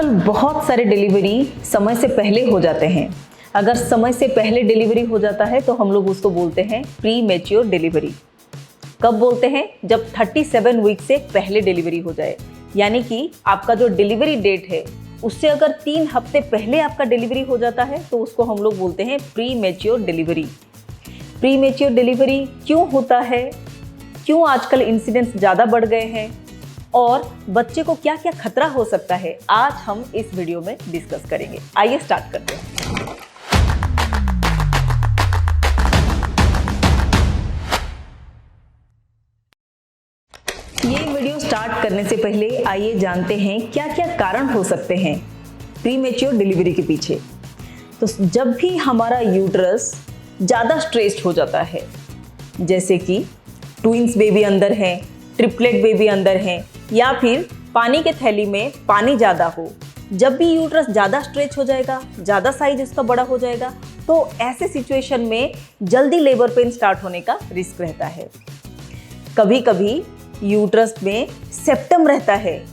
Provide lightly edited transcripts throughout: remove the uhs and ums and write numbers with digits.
आजकल बहुत सारे डिलीवरी समय से पहले हो जाते हैं। अगर समय से पहले डिलीवरी हो जाता है तो हम लोग उसको बोलते हैं प्री मैच्योर डिलीवरी। कब बोलते हैं? जब 37 वीक से पहले डिलीवरी हो जाए, यानी कि आपका जो डिलीवरी डेट है उससे अगर 3 हफ्ते पहले आपका डिलीवरी हो जाता है तो उसको हम लोग बोलते हैं pre mature delivery. Pre mature delivery क्यों होता है, क्यों आजकल इंसिडेंट्स ज़्यादा बढ़ गए हैं और बच्चे को क्या क्या खतरा हो सकता है, आज हम इस वीडियो में डिस्कस करेंगे। आइए स्टार्ट करते हैं। ये वीडियो स्टार्ट करने से पहले आइए जानते हैं क्या क्या कारण हो सकते हैं प्री मैच्योर डिलीवरी के पीछे। तो जब भी हमारा यूट्रस ज़्यादा स्ट्रेस्ड हो जाता है, जैसे कि ट्विंस बेबी अंदर है, ट्रिपलेट बेबी अंदर है, या फिर पानी के थैली में पानी ज़्यादा हो, जब भी यूट्रस ज़्यादा स्ट्रेच हो जाएगा, ज़्यादा साइज उसका बड़ा हो जाएगा, तो ऐसे सिचुएशन में जल्दी लेबर पेन स्टार्ट होने का रिस्क रहता है। कभी कभी यूट्रस में सेप्टम रहता है,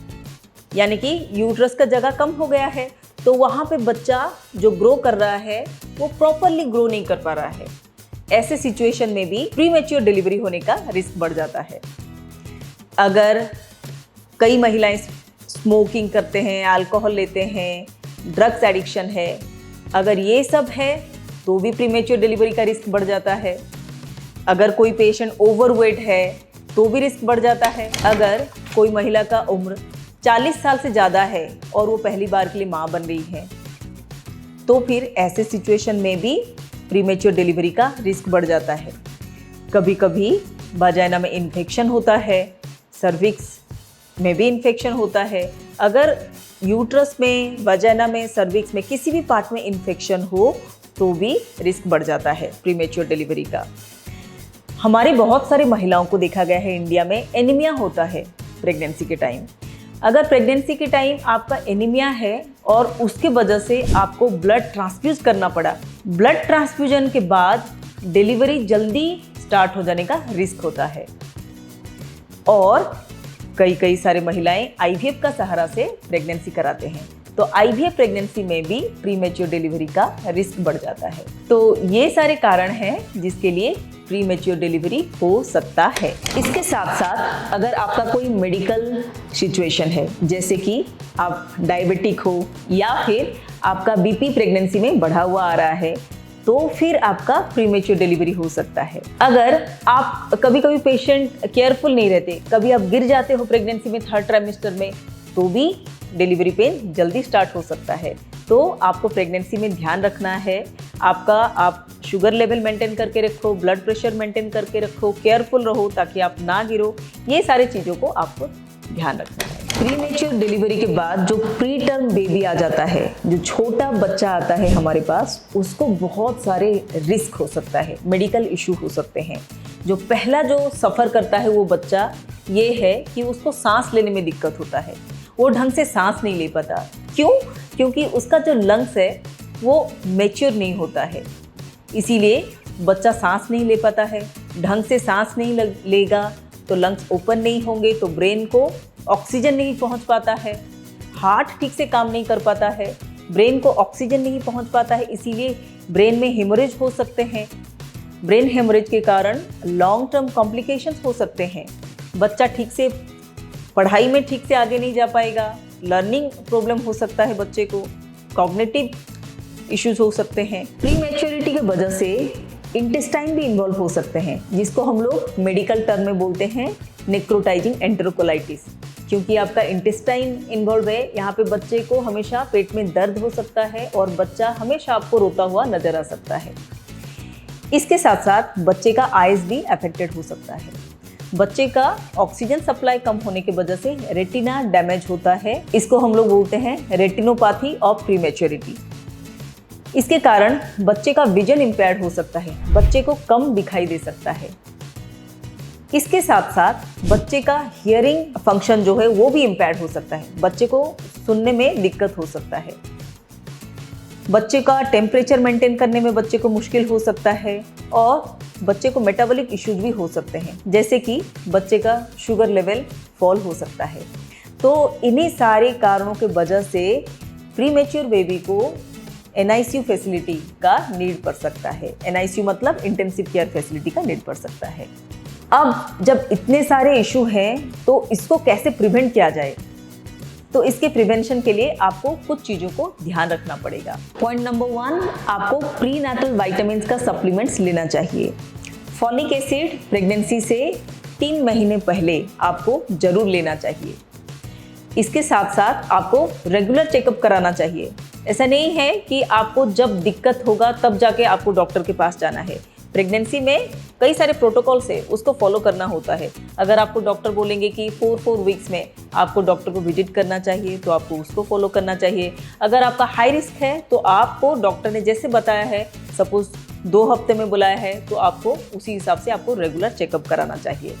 यानी कि यूट्रस का जगह कम हो गया है, तो वहाँ पे बच्चा जो ग्रो कर रहा है वो प्रॉपरली ग्रो नहीं कर पा रहा है। ऐसे सिचुएशन में भी प्री मैच्योर डिलीवरी होने का रिस्क बढ़ जाता है। अगर कई महिलाएं स्मोकिंग करते हैं, अल्कोहल लेते हैं, ड्रग्स एडिक्शन है, अगर ये सब है तो भी प्री मैच्योर डिलीवरी का रिस्क बढ़ जाता है। अगर कोई पेशेंट ओवरवेट है तो भी रिस्क बढ़ जाता है। अगर कोई महिला का उम्र 40 साल से ज़्यादा है और वो पहली बार के लिए माँ बन रही है तो फिर ऐसे सिचुएशन में भी प्री मैच्योर डिलीवरी का रिस्क बढ़ जाता है। कभी कभी वाजाइना में इन्फेक्शन होता है, सर्विक्स में भी इन्फेक्शन होता है। अगर यूट्रस में, वाजाइना में, सर्विक्स में किसी भी पार्ट में इन्फेक्शन हो तो भी रिस्क बढ़ जाता है प्री मैच्योर डिलीवरी का। हमारी बहुत सारी महिलाओं को देखा गया है इंडिया में एनीमिया होता है प्रेगनेंसी के टाइम। अगर प्रेगनेंसी के टाइम आपका एनीमिया है और उसके वजह से आपको ब्लड ट्रांसफ्यूज करना पड़ा, ब्लड ट्रांसफ्यूजन के बाद डिलीवरी जल्दी स्टार्ट हो जाने का रिस्क होता है। और कई सारे महिलाएं आईवीएफ का सहारा से प्रेगनेंसी कराते हैं, तो आईवीएफ प्रेगनेंसी में भी प्री मैच्योर डिलीवरी का रिस्क बढ़ जाता है। तो ये सारे कारण हैं जिसके लिए प्री मैच्योर डिलीवरी हो सकता है। इसके साथ साथ अगर आपका कोई मेडिकल सिचुएशन है, जैसे कि आप डायबिटिक हो या फिर आपका बीपी प्रेगनेंसी में बढ़ा हुआ आ रहा है, तो फिर आपका प्री मैच्योर डिलीवरी हो सकता है। अगर आप कभी पेशेंट केयरफुल नहीं रहते, कभी आप गिर जाते हो प्रेगनेंसी में 3rd ट्राइमेस्टर में, तो भी डिलीवरी पेन जल्दी स्टार्ट हो सकता है। तो आपको प्रेगनेंसी में ध्यान रखना है। आप शुगर लेवल मेंटेन करके रखो, ब्लड प्रेशर मेंटेन करके रखो, केयरफुल रहो ताकि आप ना गिरो। ये सारी चीज़ों को आपको ध्यान रखना है। प्री मैच्योर डिलीवरी के बाद जो प्री टर्म बेबी आ जाता है, जो छोटा बच्चा आता है हमारे पास, उसको बहुत सारे रिस्क हो सकता है, मेडिकल इशू हो सकते हैं। जो पहला जो सफ़र करता है वो बच्चा, ये है कि उसको सांस लेने में दिक्कत होता है, वो ढंग से सांस नहीं ले पाता। क्यों? क्योंकि उसका जो लंग्स है वो मैच्योर नहीं होता है, इसीलिए बच्चा सांस नहीं ले पाता है। ढंग से सांस नहीं लेगा तो लंग्स ओपन नहीं होंगे, तो ब्रेन को ऑक्सीजन नहीं पहुंच पाता है, हार्ट ठीक से काम नहीं कर पाता है, ब्रेन को ऑक्सीजन नहीं पहुंच पाता है, इसीलिए ब्रेन में हेमोरेज हो सकते हैं। ब्रेन हेमोरेज के कारण लॉन्ग टर्म कॉम्प्लिकेशंस हो सकते हैं। बच्चा ठीक से पढ़ाई में ठीक से आगे नहीं जा पाएगा, लर्निंग प्रॉब्लम हो सकता है बच्चे को, कॉग्निटिव इश्यूज हो सकते हैं। प्री मैच्योरिटी की वजह से इंटेस्टाइन भी इन्वॉल्व हो सकते हैं, जिसको हम लोग मेडिकल टर्म में बोलते हैं नेक्रोटाइजिंग एंटेरोकोलाइटिस। क्योंकि आपका इंटेस्टाइन इन्वॉल्व है, यहाँ पे बच्चे को हमेशा पेट में दर्द हो सकता है और बच्चा हमेशा आपको रोता हुआ नजर आ सकता है। इसके साथ साथ बच्चे का आइज भी अफेक्टेड हो सकता है। बच्चे का ऑक्सीजन सप्लाई कम होने की वजह से रेटिना डैमेज होता है, इसको हम लोग बोलते हैं रेटिनोपैथी ऑफ प्री मैच्योरिटी। इसके कारण बच्चे का विजन इम्पेयर्ड हो सकता है, बच्चे को कम दिखाई दे सकता है। इसके साथ साथ बच्चे का हियरिंग फंक्शन जो है वो भी इम्पेयर्ड हो सकता है, बच्चे को सुनने में दिक्कत हो सकता है। बच्चे का टेम्परेचर मेंटेन करने में बच्चे को मुश्किल हो सकता है और बच्चे को मेटाबॉलिक इश्यूज भी हो सकते हैं, जैसे कि बच्चे का शुगर लेवल फॉल हो सकता है। तो इन्हीं सारे कारणों के वजह से प्री मैच्योर बेबी को NICU फैसिलिटी का नीड पड़ सकता है। NICU मतलब इंटेंसिव केयर फैसिलिटी का नीड पड़ सकता है। अब जब इतने सारे इशू हैं तो इसको कैसे प्रिवेंट किया जाए, तो इसके प्रिवेंशन के लिए आपको कुछ चीज़ों को ध्यान रखना पड़ेगा। पॉइंट नंबर 1, आपको प्री नेटल वाइटामिन्स का सप्लीमेंट्स लेना चाहिए। फॉलिक एसिड प्रेगनेंसी से 3 महीने पहले आपको जरूर लेना चाहिए। इसके साथ साथ आपको रेगुलर चेकअप कराना चाहिए। ऐसा नहीं है कि आपको जब दिक्कत होगा तब जाके आपको डॉक्टर के पास जाना है। प्रेगनेंसी में कई सारे प्रोटोकॉल्स है, उसको फॉलो करना होता है। अगर आपको डॉक्टर बोलेंगे कि 4 वीक्स में आपको डॉक्टर को विजिट करना चाहिए तो आपको उसको फॉलो करना चाहिए। अगर आपका हाई रिस्क है तो आपको डॉक्टर ने जैसे बताया है, सपोज 2 हफ्ते में बुलाया है, तो आपको उसी हिसाब से आपको रेगुलर चेकअप कराना चाहिए।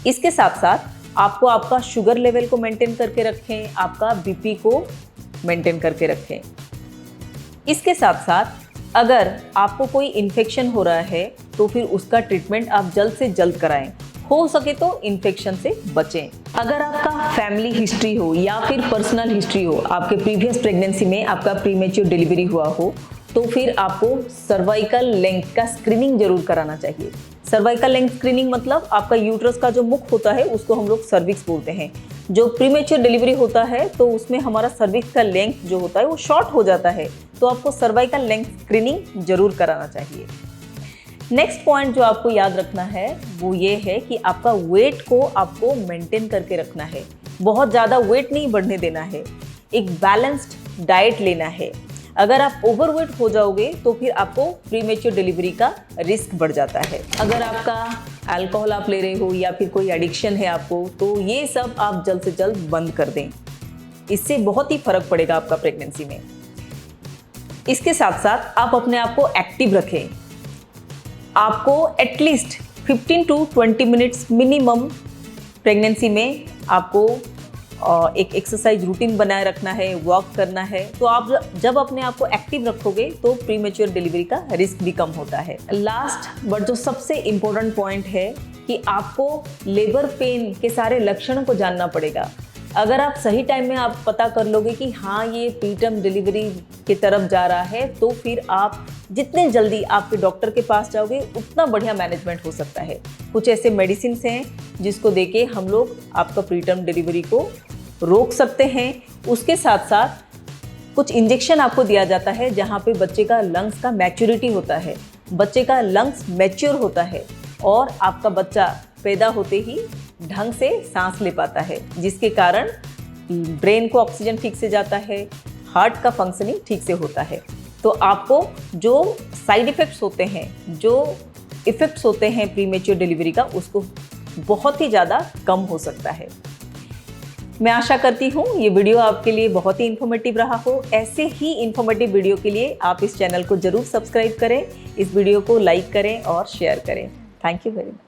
इसके साथ साथ आपको आपका शुगर लेवल को मेंटेन करके रखें, आपका BP को मेंटेन करके रखें। इसके साथ साथ अगर आपको कोई इन्फेक्शन हो रहा है तो फिर उसका ट्रीटमेंट आप जल्द से जल्द कराएं। हो सके तो इन्फेक्शन से बचें। अगर आपका फैमिली हिस्ट्री हो या फिर पर्सनल हिस्ट्री हो, आपके प्रीवियस प्रेगनेंसी में आपका प्रीमेच्योर डिलीवरी हुआ हो, तो फिर आपको सर्वाइकल लेंथ का स्क्रीनिंग जरूर कराना चाहिए। सर्वाइकल लेंथ स्क्रीनिंग मतलब आपका यूट्रस का जो मुख होता है उसको हम लोग सर्विक्स बोलते हैं। जो प्रीमेच्योर डिलीवरी होता है तो उसमें हमारा सर्विक्स का लेंथ जो होता है वो शॉर्ट हो जाता है, तो आपको सर्वाइकल लेंथ स्क्रीनिंग जरूर कराना चाहिए। नेक्स्ट पॉइंट जो आपको याद रखना है वो ये है कि आपका वेट को आपको मेंटेन करके रखना है। बहुत ज़्यादा वेट नहीं बढ़ने देना है, एक बैलेंस्ड डाइट लेना है। अगर आप ओवरवेट हो जाओगे तो फिर आपको प्रीमेच्योर डिलीवरी का रिस्क बढ़ जाता है। अगर आपका अल्कोहल आप ले रहे हो या फिर कोई एडिक्शन है आपको, तो ये सब आप जल्द से जल्द बंद कर दें। इससे बहुत ही फर्क पड़ेगा आपका प्रेगनेंसी में। इसके साथ साथ आप अपने आप को एक्टिव रखें। आपको at least 15 to 20 minutes minimum pregnancy में आपको एक एक्सरसाइज रूटीन बनाए रखना है, वॉक करना है। तो आप जब अपने आप को एक्टिव रखोगे तो प्रीमेच्योर डिलीवरी का रिस्क भी कम होता है। लास्ट बट जो सबसे इम्पोर्टेंट पॉइंट है कि आपको लेबर पेन के सारे लक्षणों को जानना पड़ेगा। अगर आप सही टाइम में आप पता कर लोगे कि हाँ ये प्रीटर्म डिलीवरी की तरफ जा रहा है, तो फिर आप जितने जल्दी आपके डॉक्टर के पास जाओगे उतना बढ़िया मैनेजमेंट हो सकता है। कुछ ऐसे मेडिसिन हैं जिसको देके हम लोग आपका प्रीटर्म डिलीवरी को रोक सकते हैं। उसके साथ साथ कुछ इंजेक्शन आपको दिया जाता है जहाँ पे बच्चे का लंग्स का मैच्योरिटी होता है, बच्चे का लंग्स मैच्योर होता है और आपका बच्चा पैदा होते ही ढंग से सांस ले पाता है, जिसके कारण ब्रेन को ऑक्सीजन ठीक से जाता है, हार्ट का फंक्शनिंग ठीक से होता है। तो आपको जो साइड इफ़ेक्ट्स होते हैं, जो इफ़ेक्ट्स होते हैं प्रीमेच्योर डिलीवरी का, उसको बहुत ही ज़्यादा कम हो सकता है। मैं आशा करती हूँ ये वीडियो आपके लिए बहुत ही इन्फॉर्मेटिव रहा हो। ऐसे ही इन्फॉर्मेटिव वीडियो के लिए आप इस चैनल को ज़रूर सब्सक्राइब करें, इस वीडियो को लाइक करें और शेयर करें। Thank you very much.